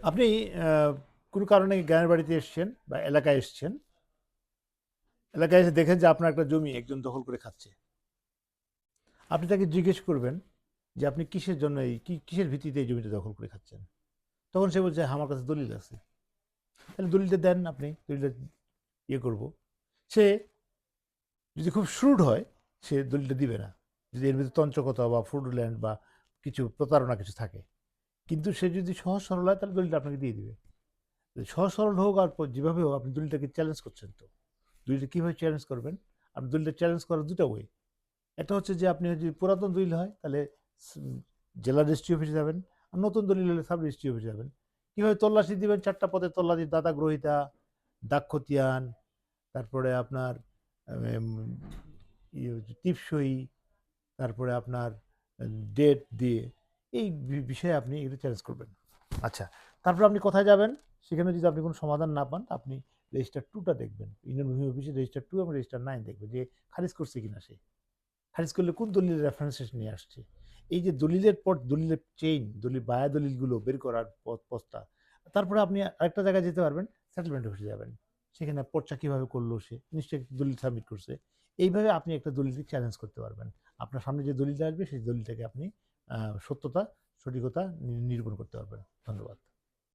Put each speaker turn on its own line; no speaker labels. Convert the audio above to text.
আপনি কোনো কারণে গ্রামের বাড়িতে এসছেন বা এলাকায় এসছেন। এলাকায় এসে দেখেন যে আপনার একটা জমি একজন দখল করে খাচ্ছে। আপনি তাকে জিজ্ঞেস করবেন যে আপনি কিসের জন্য কিসের ভিত্তিতে এই জমিটা দখল করে খাচ্ছেন? তখন সে বলছে, "হ্যাঁ, আমার কাছে দলিল আছে।" তাহলে দলিলটা দেন, আপনি দলিলটা ইয়ে করব। সে যদি খুব শ্রুড হয়, সে দলিলটা দিবে না। যদি এর ভিতরে তঞ্চকতা বা ফ্রডুল্যান্ড বা কিছু প্রতারণা কিছু থাকে। কিন্তু সে যদি সহজ সরল হয় তাহলে দলিলটা আপনাকে দিয়ে দিবে। সহজ সরল হোক আর যেভাবে হোক আপনি দলিলটাকে চ্যালেঞ্জ করছেন তো। দলিলটা কীভাবে চ্যালেঞ্জ করবেন? আপনি দলিলটা চ্যালেঞ্জ করার ২ টা ওয়ে। একটা হচ্ছে যে আপনি যদি পুরাতন দলিল হয় তাহলে জেলা রেজিস্ট্রি অফিসে যাবেন। আর নতুন দলিল হলে সাব রেজিস্ট্রি অফিসে যাবেন। কিভাবে তল্লাশি দিবেন? ৪ টা পদে তল্লাশি: দাতা গ্রহীতা, দাক্ষতিয়ান, তারপরে আপনার এম টিপসই, তারপরে আপনার ডেট দিয়ে এই বিষয়ে আপনি এগুলো চ্যালেঞ্জ করবেন। আচ্ছা, তারপরে আপনি কোথায় যাবেন? সেখানে যদি আপনি কোনো সমাধান না পান, আপনি রেজিস্টার 2 টা দেখবেন। ইউনিয়ন ভূমি অফিসে রেজিস্টার 2 এবং রেজিস্টার 9 দেখবেন যে খারিজ করছে কিনা সে। খারিজ করলে কোন দলিলের রেফারেন্সেস নিয়ে আসছে। এই যে দলিলের পর দলিলের চেইন, বায়া দলিলগুলো বের করার পথটা। তারপরে আপনি আরেকটা জায়গায় যেতে পারবেন, সেটেলমেন্ট অফিসে যাবেন। সেখানে পর্চা কিভাবে করলো সে? নিশ্চয়ই একটা দলিল সাবমিট করছে। এইভাবে আপনি একটা দলিলকে চ্যালেঞ্জ করতে পারবেন। আপনার সামনে যে দলিলটা আসবে সেই দলিলটাকে আপনি সত্যতা, সঠিকতা নিরূপণ করতে পারবেন। ধন্যবাদ।